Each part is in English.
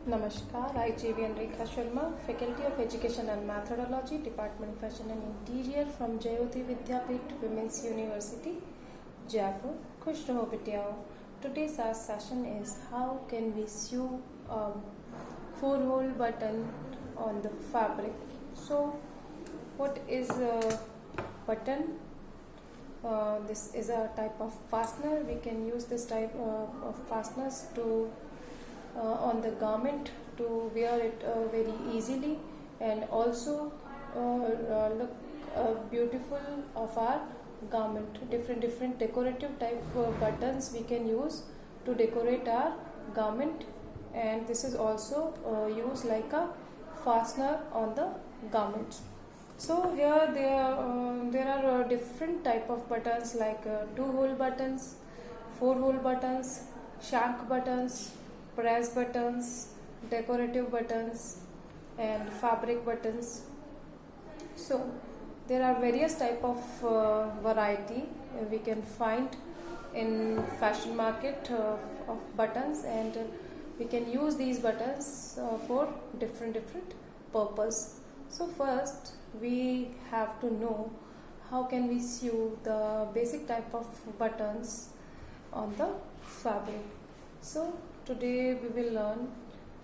Namaskar, I J.V. and Rekha Sharma, Faculty of Education and Methodology, Department Fashion and Interior from Jayoti VIdyapeeth Women's University, Jaipur. Khush raho bitiyao. Today's our session is how can we sew a 4-hole button on the fabric. So, what is a button? This is a type of fastener. We can use this type of fasteners to on the garment to wear it very easily and also look beautiful of our garment. Different decorative type buttons we can use to decorate our garment, and this is also used like a fastener on the garment. So here there are different type of buttons like 2-hole buttons, 4-hole buttons, shank buttons, press buttons, decorative buttons, and fabric buttons. So there are various type of variety we can find in fashion market of buttons, and we can use these buttons for different purpose. So first we have to know how can we sew the basic type of buttons on the fabric. So today we will learn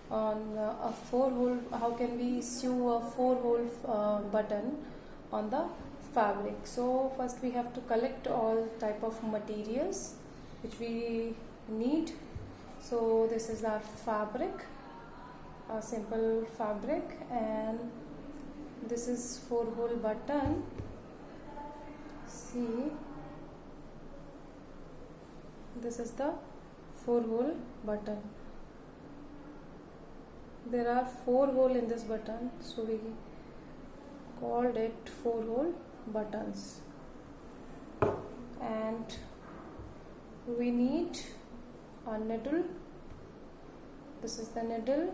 on a 4-hole, how can we sew a 4-hole button on the fabric. So first we have to collect all type of materials which we need. So this is our fabric, a simple fabric, and this is 4-hole button. See, this is the 4-hole button. There are 4 holes in this button, so we called it 4-hole buttons. And we need a needle. This is the needle.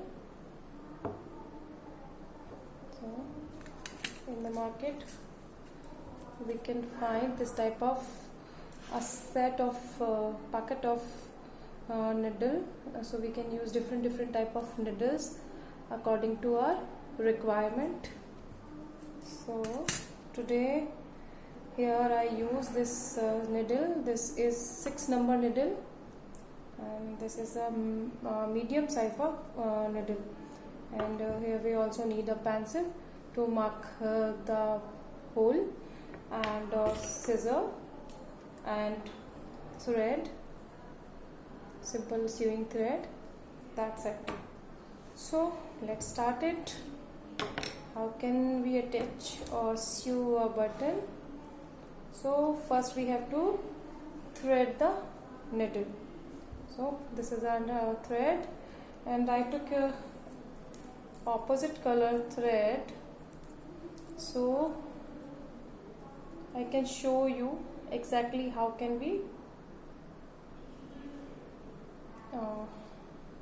So in the market we can find this type of a set of packet of needle. So we can use different type of needles according to our requirement. So today here I use this needle. This is 6 number needle, and this is a medium size of needle, and here we also need a pencil to mark the hole, and scissor and thread, simple sewing thread. That's it. So let's start it. How can we attach or sew a button? So first we have to thread the needle. So this is our thread, and I took a opposite color thread so I can show you exactly how can we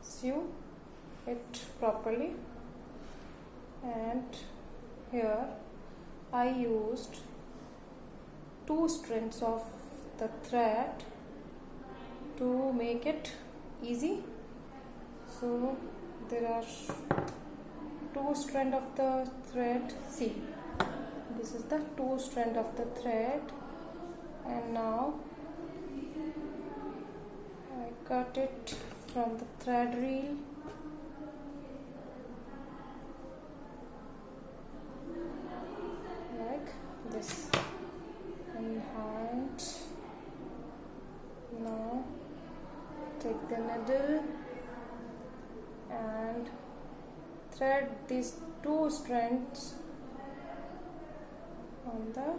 sew it properly. And here I used 2 strands of the thread to make it easy. So there are 2 strands of the thread. See, this is the 2 strand of the thread, and now I cut it from the thread reel. Like this. And now take the needle and thread these 2 strands on the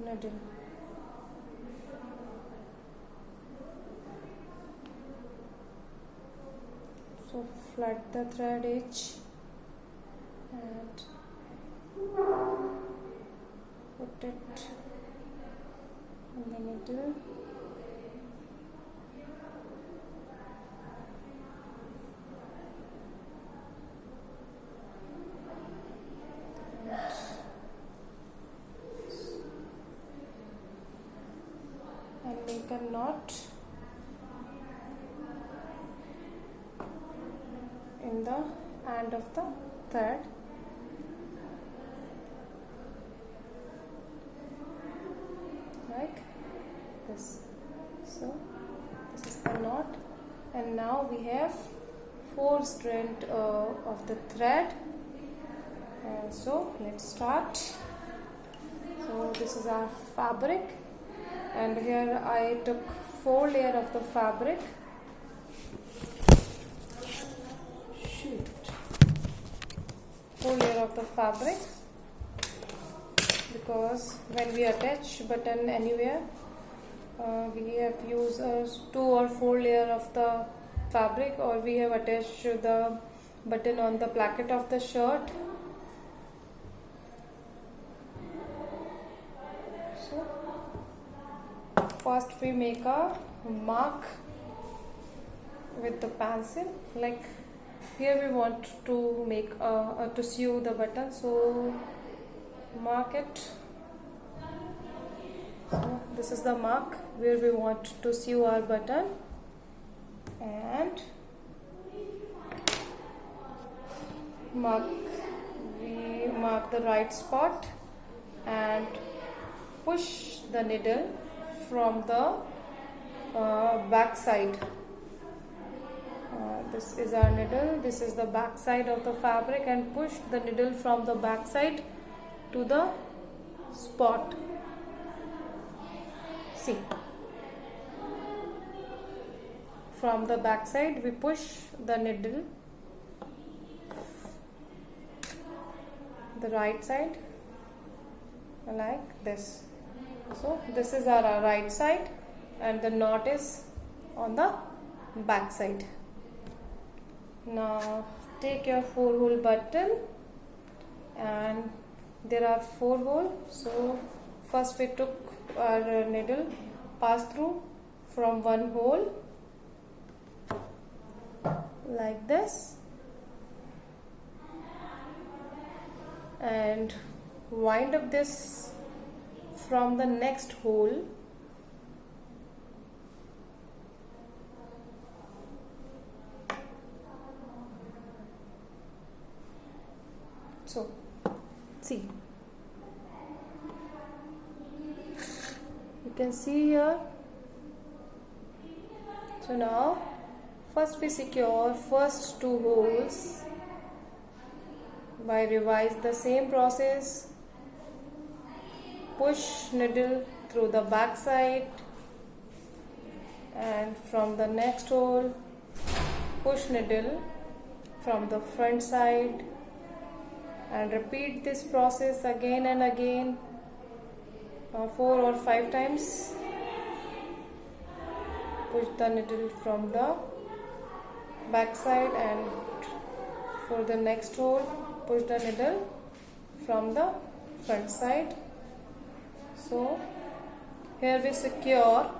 needle. So flat the thread edge and put it in the middle. And make a knot on the end of the thread. Like this. So this is the knot, and now we have 4 strands of the thread. And so let's start. So this is our fabric, and here I took 4 layers of the fabric. 4 layers of the fabric, because when we attach button anywhere, we have used 2 or 4 layers of the fabric, or we have attached the button on the placket of the shirt. So first we make a mark with the pencil. Like here we want to make to sew the button, so mark it. So this is the mark where we want to sew our button, and we mark the right spot and push the needle from the back side. This is our needle, this is the back side of the fabric, and push the needle from the back side to the spot. See, from the back side we push the needle the right side like this. So this is our right side, and the knot is on the back side. Now take your 4-hole button, and there are 4 holes. So first we took our needle, pass through from 1 hole like this, and wind up this from the next hole. So see, you can see here. So now first we secure first 2 holes by revise the same process. Push needle through the back side, and from the next hole push needle from the front side, and repeat this process again and again 4 or 5 times. Push the needle from the back side, and for the next hole push the needle from the front side. So here we secure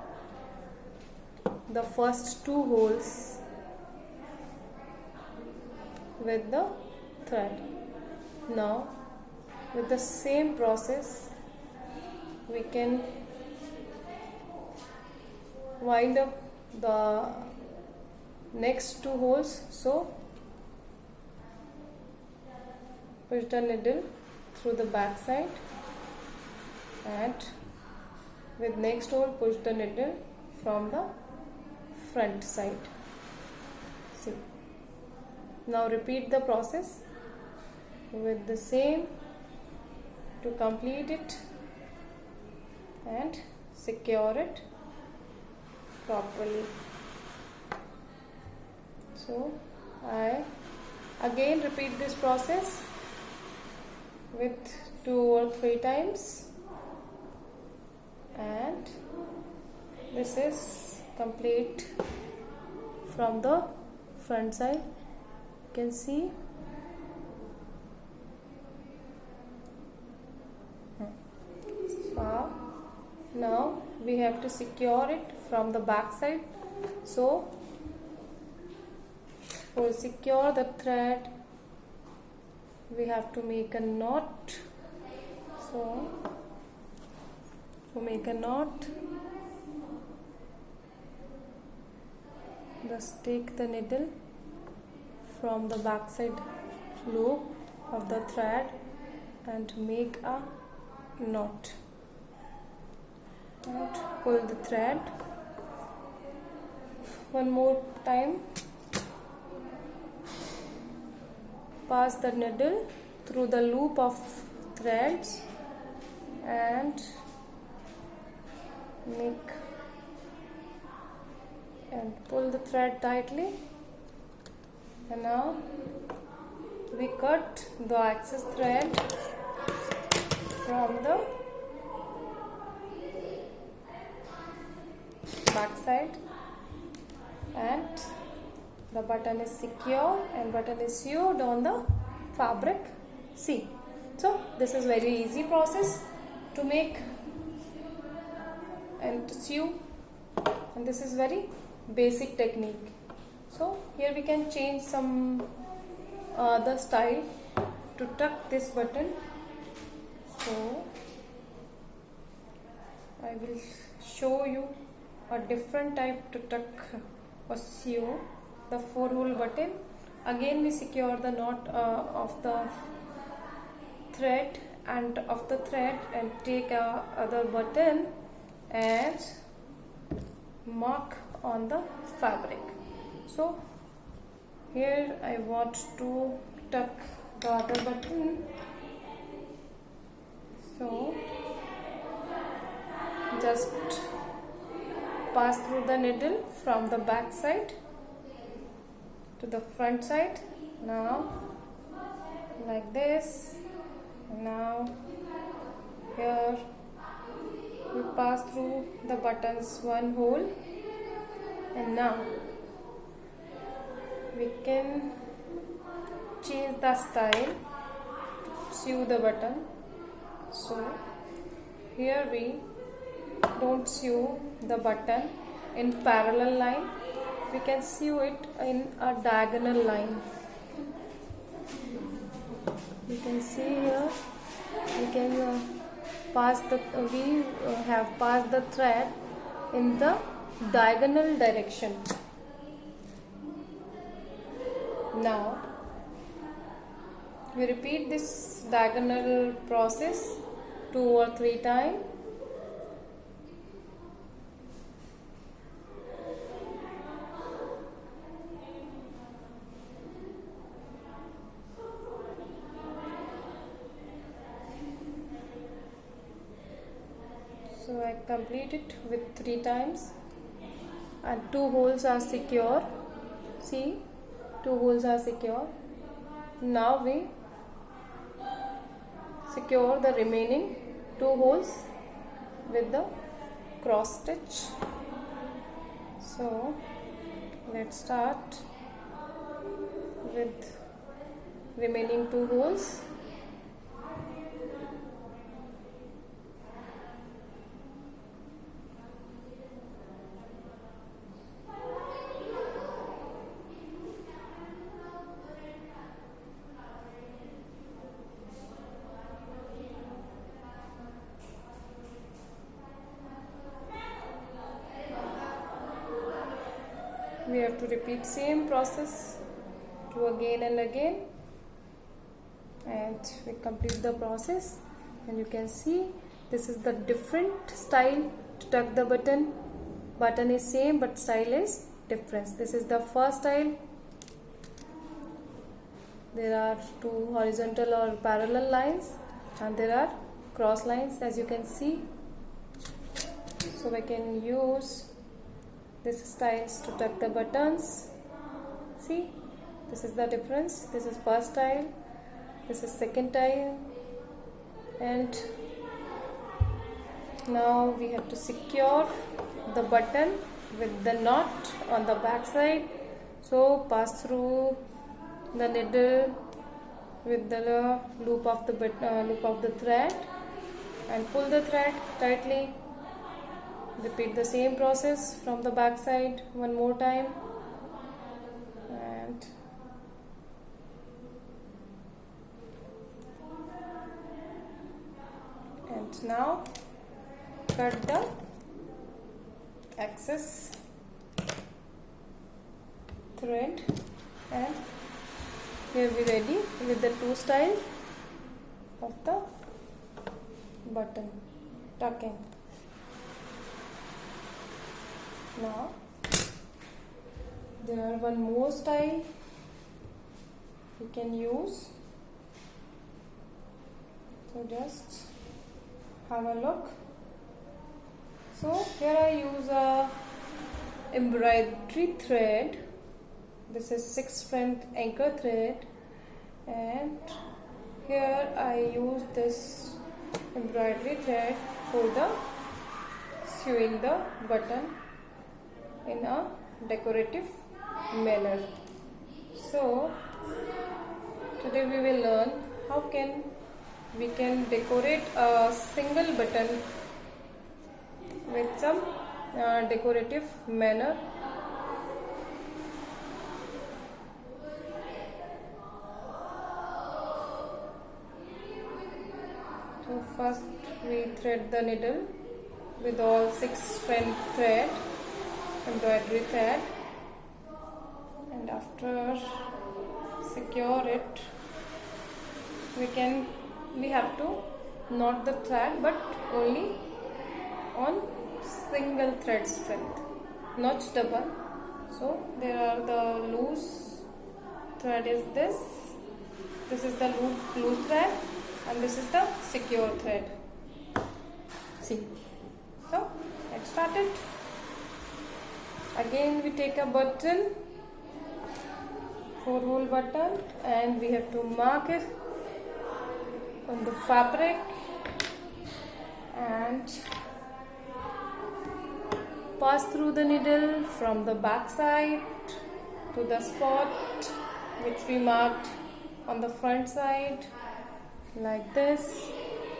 the first 2 holes with the thread. Now with the same process we can wind up the next 2 holes. So push the needle through the back side, and with next hole push the needle from the front side. See, now repeat the process with the same to complete it and secure it properly. So I again repeat this process with 2 or 3 times, and this is complete from the front side. You can see now we have to secure it from the back side. So for secure the thread we have to make a knot. So to make a knot, just take the needle from the backside loop of the thread and make a knot, and pull the thread one more time. Pass the needle through the loop of threads and make and pull the thread tightly, and now we cut the excess thread from the back side, and the button is secure and button is sewed on the fabric. See, so this is very easy process to make and to sew, and this is very basic technique. So here we can change some other style to tuck this button. So I will show you a different type to tuck or sew the 4-hole button. Again we secure the knot of the thread and take other button and mark on the fabric. So here I want to tuck the other button, so just pass through the needle from the back side to the front side, now like this. Now here we pass through the buttons one hole, and now we can change the style to sew the button. So here we don't sew the button in parallel line, we can sew it in a diagonal line. You can see here we can have passed the thread in the diagonal direction. Now we repeat this diagonal process 2 or 3 times. So I complete it with 3 times, and 2 holes are secure. See, 2 holes are secure. Now we secure the remaining 2 holes with the cross stitch. So let's start with remaining 2 holes. We have to repeat same process to again and again, and we complete the process. And you can see this is the different style to tuck the button. Button is same but style is different. This is the first style. There are 2 horizontal or parallel lines, and there are cross lines, as you can see. So I can use this styles to tuck the buttons. See, this is the difference. This is first style, this is second style, and now we have to secure the button with the knot on the back side. So pass through the needle with the loop of the thread and pull the thread tightly. Repeat the same process from the back side one more time, and now cut the excess thread and Here we ready with the two style of the button tucking. Now there are one more style you can use, so just have a look. So here I use a embroidery thread. This is 6 front anchor thread, and here I use this embroidery thread for the sewing the button in a decorative manner. So today we will learn how we can decorate a single button with some decorative manner. So first we thread the needle with all 6 front thread, embroidery thread, and after secure it, we have to knot the thread, but only on single thread strength, not double. So there are the loose thread is this is the loose thread, and this is the secure thread. See, so let's start it. Again we take a button, 4-hole button, and we have to mark it on the fabric and pass through the needle from the back side to the spot which we marked on the front side, like this.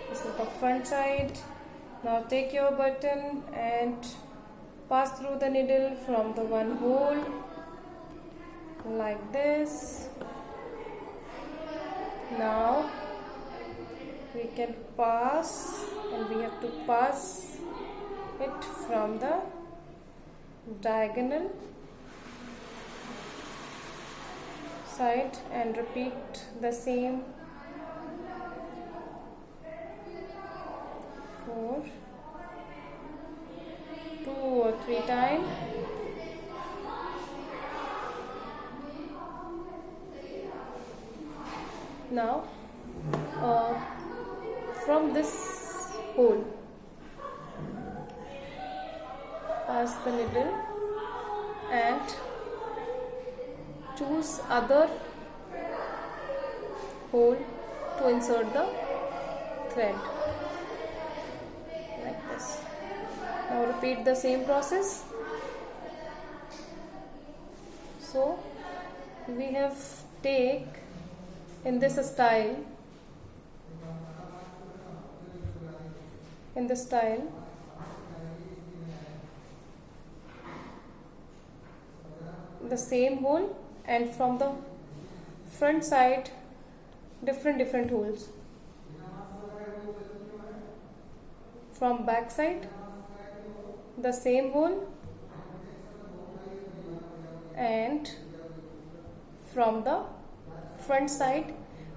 This is the front side. Now take your button and pass through the needle from the one hole, like this. Now we can pass, and we have to pass it from the diagonal side and repeat the same for 2 or 3 times. Now from this hole, pass the needle and choose other hole to insert the thread, like this. Now repeat the same process. So we have take in this style, the same hole, and from the front side different holes, from back side the same hole, and from the front side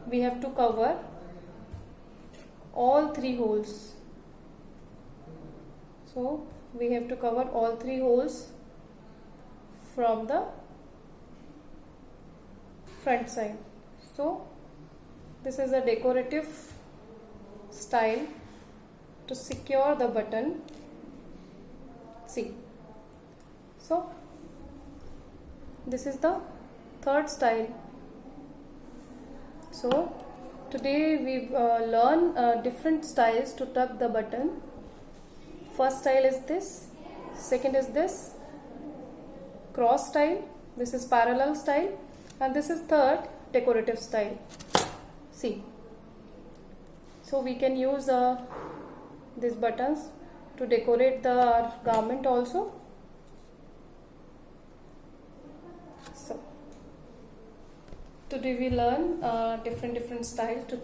we have to cover all 3 holes. So we have to cover all 3 holes from the front side. So this is a decorative style to secure the button. See, so this is the third style. So today we learn different styles to tuck the button. First style is this, second is this cross style, this is parallel style, and this is third decorative style. See, so we can use these buttons to decorate the garment also. So today we learn different styles to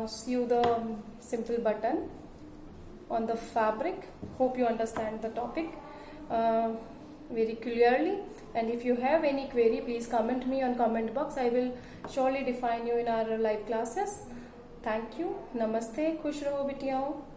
sew the simple button on the fabric. Hope you understand the topic. very clearly. And if you have any query, please comment me on comment box. I will surely define you in our live classes. Thank you. Namaste. खुश रहो बिटियाओं.